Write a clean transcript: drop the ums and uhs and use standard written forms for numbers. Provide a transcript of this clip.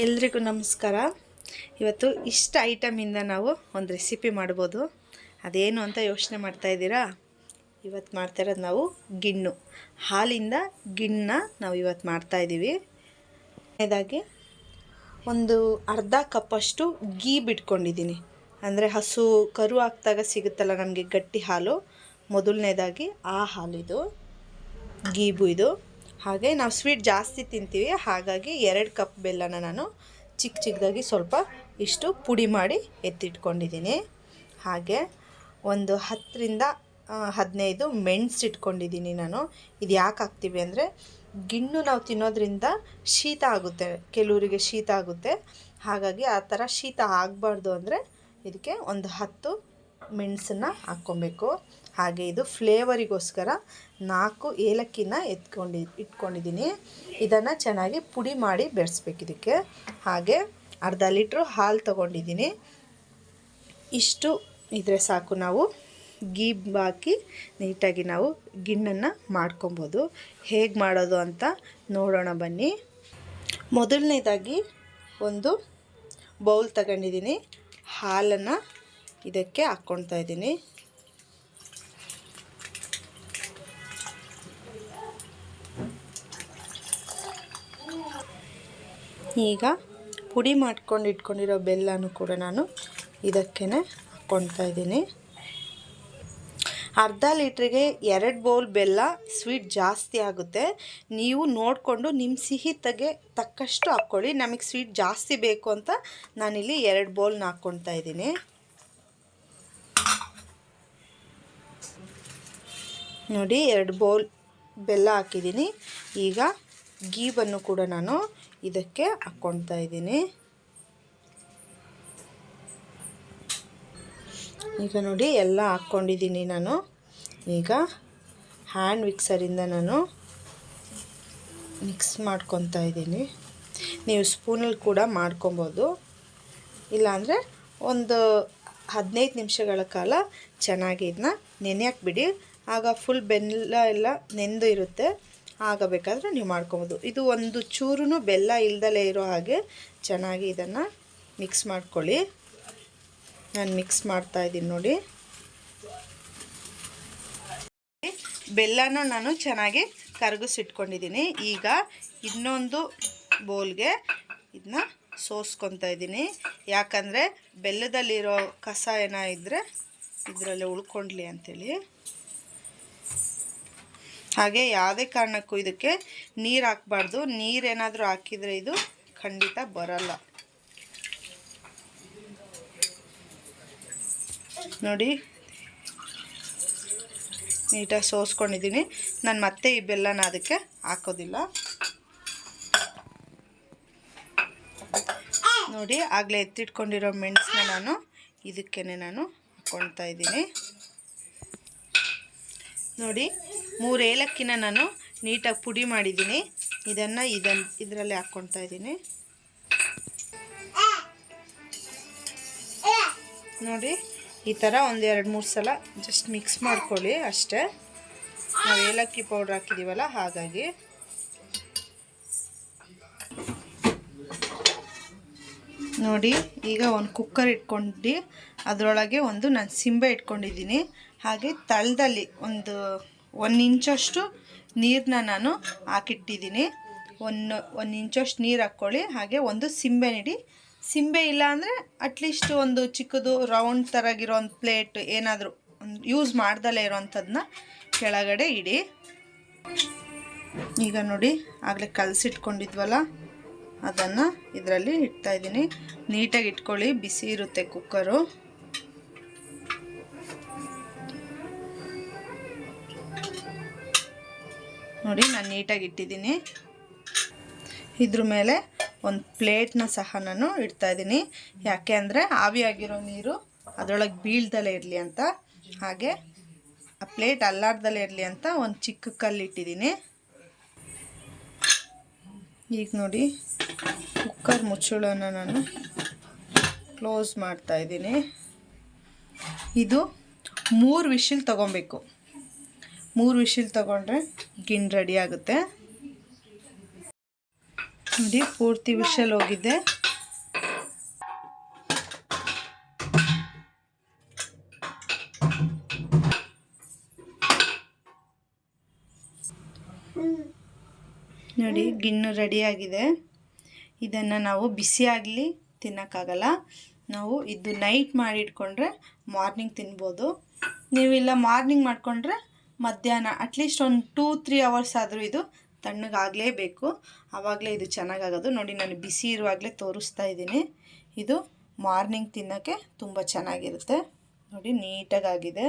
ಎಲ್ರಿಗೂ ನಮಸ್ಕಾರ. ಇವತ್ತು ಇಷ್ಟ ಐಟಮಿಂದ ನಾವು ಒಂದು ರೆಸಿಪಿ ಮಾಡ್ಬೋದು. ಅದೇನು ಅಂತ ಯೋಚನೆ ಮಾಡ್ತಾ ಇದ್ದೀರಾ? ಇವತ್ತು ಮಾಡ್ತಾ ಇರೋದು ನಾವು ಗಿಣ್ಣು, ಹಾಲಿಂದ ಗಿಣ್ಣನ್ನ ನಾವು ಇವತ್ತು ಮಾಡ್ತಾಯಿದ್ದೀವಿ. ಇದಾಗಿ ಒಂದು ಅರ್ಧ ಕಪ್ಪಷ್ಟು ಗೀ ಬಿಟ್ಕೊಂಡಿದ್ದೀನಿ. ಅಂದರೆ ಹಸು ಕರು ಹಾಕಿದಾಗ ಸಿಗುತ್ತಲ್ಲ ನಮಗೆ ಗಟ್ಟಿ ಹಾಲು, ಮೊದಲನೇದಾಗಿ ಆ ಹಾಲಿದು ಗೀಬು ಇದು. ಹಾಗೆ ನಾವು ಸ್ವೀಟ್ ಜಾಸ್ತಿ ತಿಂತೀವಿ, ಹಾಗಾಗಿ 2 ಕಪ್ ಬೆಲ್ಲನ ನಾನು ಚಿಕ್ಕದಾಗಿ ಸ್ವಲ್ಪ ಇಷ್ಟು ಪುಡಿ ಮಾಡಿ ಎತ್ತಿಟ್ಕೊಂಡಿದ್ದೀನಿ. ಹಾಗೆ ಒಂದು 10ರಿಂದ 15 ಮೆಣಸು ಇಟ್ಕೊಂಡಿದ್ದೀನಿ ನಾನು. ಇದು ಯಾಕೆ ಹಾಕ್ತೀವಿ ಅಂದರೆ ಗಿಣ್ಣು ನಾವು ತಿನ್ನೋದ್ರಿಂದ ಶೀತ ಆಗುತ್ತೆ, ಕೆಲವರಿಗೆ ಶೀತ ಆಗುತ್ತೆ. ಹಾಗಾಗಿ ಆ ಥರ ಶೀತ ಆಗಬಾರ್ದು ಅಂದರೆ ಇದಕ್ಕೆ ಒಂದು 10 ಮೆಣಸನ್ನು ಹಾಕ್ಕೊಬೇಕು. ಹಾಗೆ ಇದು ಫ್ಲೇವರಿಗೋಸ್ಕರ 4 ಏಲಕ್ಕಿನ ಇಟ್ಕೊಂಡಿದ್ದೀನಿ. ಇದನ್ನು ಚೆನ್ನಾಗಿ ಪುಡಿ ಮಾಡಿ ಬೆರೆಸ್ಬೇಕು ಇದಕ್ಕೆ. ಹಾಗೆ ಅರ್ಧ ಲೀಟ್ರು ಹಾಲು ತೊಗೊಂಡಿದ್ದೀನಿ. ಇಷ್ಟು ಇದ್ರೆ ಸಾಕು, ನಾವು ಗೀ ಹಾಕಿ ನೀಟಾಗಿ ನಾವು ಗಿಣ್ಣನ್ನು ಮಾಡ್ಕೊಬೋದು. ಹೇಗೆ ಮಾಡೋದು ಅಂತ ನೋಡೋಣ ಬನ್ನಿ. ಮೊದಲನೇದಾಗಿ ಒಂದು ಬೌಲ್ ತಗೊಂಡಿದ್ದೀನಿ, ಹಾಲನ್ನು ಇದಕ್ಕೆ ಹಾಕ್ಕೊಳ್ತಾ ಇದ್ದೀನಿ. ಈಗ ಪುಡಿ ಮಾಡ್ಕೊಂಡು ಇಟ್ಕೊಂಡಿರೋ ಬೆಲ್ಲನೂ ಕೂಡ ನಾನು ಇದಕ್ಕೇ ಹಾಕ್ಕೊಳ್ತಾ ಇದ್ದೀನಿ. ಅರ್ಧ ಲೀಟ್ರಿಗೆ 2 ಬೌಲ್ ಬೆಲ್ಲ ಸ್ವೀಟ್ ಜಾಸ್ತಿ ಆಗುತ್ತೆ. ನೀವು ನೋಡಿಕೊಂಡು ನಿಮ್ಮ ಸಿಹಿ ತಕ್ಕಷ್ಟು ಹಾಕ್ಕೊಳ್ಳಿ. ನಮಗೆ ಸ್ವೀಟ್ ಜಾಸ್ತಿ ಬೇಕು ಅಂತ ನಾನಿಲ್ಲಿ 2 ಬೌಲ್ನ ಹಾಕ್ಕೊಳ್ತಾ ಇದ್ದೀನಿ. ನೋಡಿ, 2 ಬೌಲ್ ಬೆಲ್ಲ ಹಾಕಿದ್ದೀನಿ. ಈಗ ಗೀಬನ್ನು ಕೂಡ ನಾನು ಇದಕ್ಕೆ ಹಾಕ್ಕೊಳ್ತಾ ಇದ್ದೀನಿ. ಈಗ ನೋಡಿ ಎಲ್ಲ ಹಾಕ್ಕೊಂಡಿದ್ದೀನಿ ನಾನು. ಈಗ ಹ್ಯಾಂಡ್ ಮಿಕ್ಸರಿಂದ ನಾನು ಮಿಕ್ಸ್ ಮಾಡ್ಕೊತಾ ಇದ್ದೀನಿ. ನೀವು ಸ್ಪೂನಲ್ಲಿ ಕೂಡ ಮಾಡ್ಕೊಬೋದು, ಇಲ್ಲಾಂದರೆ ಒಂದು 15 ನಿಮಿಷಗಳ ಕಾಲ ಚೆನ್ನಾಗಿ ಇದನ್ನ ನೆನೆಯಕ್ಕೆ ಬಿಡಿ. ಆಗ ಫುಲ್ ಬೆಲ್ಲ ಎಲ್ಲ ನೆಂದು ಇರುತ್ತೆ, ಆಗ ಬೇಕಾದರೆ ನೀವು ಮಾಡ್ಕೊಬೋದು. ಇದು ಒಂದು ಚೂರು ಬೆಲ್ಲ ಇಲ್ದಲೇ ಇರೋ ಹಾಗೆ ಚೆನ್ನಾಗಿ ಇದನ್ನು ಮಿಕ್ಸ್ ಮಾಡ್ಕೊಳ್ಳಿ. ನಾನು ಮಿಕ್ಸ್ ಮಾಡ್ತಾ ಇದ್ದೀನಿ ನೋಡಿ. ಬೆಲ್ಲನೂ ನಾನು ಚೆನ್ನಾಗಿ ಕರಗಿಸಿಟ್ಕೊಂಡಿದ್ದೀನಿ. ಈಗ ಇನ್ನೊಂದು ಬೌಲ್ಗೆ ಇದನ್ನ ಸೋಸ್ಕೊತಾ ಇದ್ದೀನಿ. ಯಾಕಂದರೆ ಬೆಲ್ಲದಲ್ಲಿರೋ ಕಸ ಏನೋ ಇದ್ದರೆ ಇದರಲ್ಲಿ ಉಳ್ಕೊಳ್ಳಿ ಅಂಥೇಳಿ. ಹಾಗೆ ಯಾವುದೇ ಕಾರಣಕ್ಕೂ ಇದಕ್ಕೆ ನೀರು ಹಾಕಬಾರ್ದು. ನೀರೇನಾದರೂ ಹಾಕಿದರೆ ಇದು ಖಂಡಿತ ಬರಲ್ಲ. ನೋಡಿ, ನೀಟಾಗಿ ಸೋಸ್ಕೊಂಡಿದ್ದೀನಿ. ನಾನು ಮತ್ತೆ ಈ ಬೆಲ್ಲನ ಅದಕ್ಕೆ ಹಾಕೋದಿಲ್ಲ. ನೋಡಿ, ಆಗಲೇ ಎತ್ತಿಟ್ಕೊಂಡಿರೋ ಮೆಣಸನ್ನ ನಾನು ಇದಕ್ಕೇ ನಾನು ಹಾಕ್ಕೊಳ್ತಾ ಇದ್ದೀನಿ. ನೋಡಿ, 3 ಏಲಕ್ಕಿನ ನಾನು ನೀಟಾಗಿ ಪುಡಿ ಮಾಡಿದ್ದೀನಿ. ಇದರಲ್ಲಿ ಹಾಕ್ಕೊಳ್ತಾ ಇದ್ದೀನಿ. ನೋಡಿ, ಈ ಥರ ಒಂದು 2-3 ಸಲ ಜಸ್ಟ್ ಮಿಕ್ಸ್ ಮಾಡ್ಕೊಳ್ಳಿ ಅಷ್ಟೇ. ನಾವು ಏಲಕ್ಕಿ ಪೌಡ್ರ್ ಹಾಕಿದ್ದೀವಲ್ಲ, ಹಾಗಾಗಿ. ನೋಡಿ, ಈಗ ಒಂದು ಕುಕ್ಕರ್ ಇಟ್ಕೊಂಡು ಅದರೊಳಗೆ ನಾನು ಸಿಂಬೆ ಇಟ್ಕೊಂಡಿದ್ದೀನಿ. ಹಾಗೆ ತಳದಲ್ಲಿ ಒಂದು 1 ಇಂಚಷ್ಟು ನೀರನ್ನ ನಾನು ಹಾಕಿಟ್ಟಿದ್ದೀನಿ. 1 ಇಂಚಷ್ಟು ನೀರು ಹಾಕ್ಕೊಳ್ಳಿ. ಹಾಗೆ ಒಂದು ಸಿಂಬೆ ಇಡಿ. ಸಿಂಬೆ ಇಲ್ಲ ಅಂದರೆ ಅಟ್ಲೀಸ್ಟ್ ಒಂದು ಚಿಕ್ಕದು ರೌಂಡ್ ಥರಾಗಿರೋ ಒಂದು ಪ್ಲೇಟ್ ಏನಾದರೂ ಯೂಸ್ ಮಾಡ್ದಲೇ ಇರೋವಂಥದ್ದನ್ನ ಕೆಳಗಡೆ ಇಡಿ. ಈಗ ನೋಡಿ, ಆಗಲೇ ಕಲಸಿಟ್ಕೊಂಡಿದ್ವಲ್ಲ ಅದನ್ನು ಇದರಲ್ಲಿ ಇಡ್ತಾಯಿದ್ದೀನಿ. ನೀಟಾಗಿ ಇಟ್ಕೊಳ್ಳಿ, ಬಿಸಿ ಇರುತ್ತೆ ಕುಕ್ಕರು. ನೋಡಿ, ನಾನು ನೀಟಾಗಿ ಇಟ್ಟಿದ್ದೀನಿ. ಇದ್ರ ಮೇಲೆ ಒಂದು ಪ್ಲೇಟ್ನ ಸಹ ನಾನು ಇಡ್ತಾಯಿದ್ದೀನಿ. ಯಾಕೆ ಅಂದರೆ ಆವಿಯಾಗಿರೋ ನೀರು ಅದರೊಳಗೆ ಬೀಳ್ದಲೇ ಇರಲಿ ಅಂತ. ಹಾಗೆ ಆ ಪ್ಲೇಟ್ ಅಲ್ಲಾಡ್ದಲೇ ಇರಲಿ ಅಂತ ಒಂದು ಚಿಕ್ಕ ಕಲ್ಲು ಇಟ್ಟಿದ್ದೀನಿ. ಈಗ ನೋಡಿ, ಕುಕ್ಕರ್ ಮುಚ್ಚಳನ ನಾನು ಕ್ಲೋಸ್ ಮಾಡ್ತಾಯಿದ್ದೀನಿ. ಇದು 3 ವಿಷಿಲ್ ತೊಗೊಬೇಕು. 3 ವಿಷಿಲ್ ತೊಗೊಂಡ್ರೆ ಗಿಣ್ಣು ರೆಡಿ ಆಗುತ್ತೆ. ನೋಡಿ ಪೂರ್ತಿ ವಿಷಲ್ ಹೋಗಿದೆ. ನೋಡಿ ಗಿಣ್ಣು ರೆಡಿಯಾಗಿದೆ. ಇದನ್ನು ನಾವು ಬಿಸಿಯಾಗಲಿ ತಿನ್ನೋಕ್ಕಾಗಲ್ಲ. ನಾವು ಇದು ನೈಟ್ ಮಾಡಿಟ್ಕೊಂಡ್ರೆ ಮಾರ್ನಿಂಗ್ ತಿನ್ಬೋದು. ನೀವಿಲ್ಲ ಮಾರ್ನಿಂಗ್ ಮಾಡಿಕೊಂಡ್ರೆ ಮಧ್ಯಾಹ್ನ ಅಟ್ಲೀಸ್ಟ್ ಒಂದು 2-3 ಅವರ್ಸ್ ಆದರೂ ಇದು ತಣ್ಣಗಾಗಲೇಬೇಕು. ಆವಾಗಲೇ ಇದು ಚೆನ್ನಾಗಾಗೋದು. ನೋಡಿ ನಾನು ಬಿಸಿ ಇರುವಾಗಲೇ ತೋರಿಸ್ತಾ ಇದ್ದೀನಿ. ಇದು ಮಾರ್ನಿಂಗ್ ತಿನ್ನೋಕ್ಕೆ ತುಂಬ ಚೆನ್ನಾಗಿರುತ್ತೆ. ನೋಡಿ ನೀಟಾಗಾಗಿದೆ.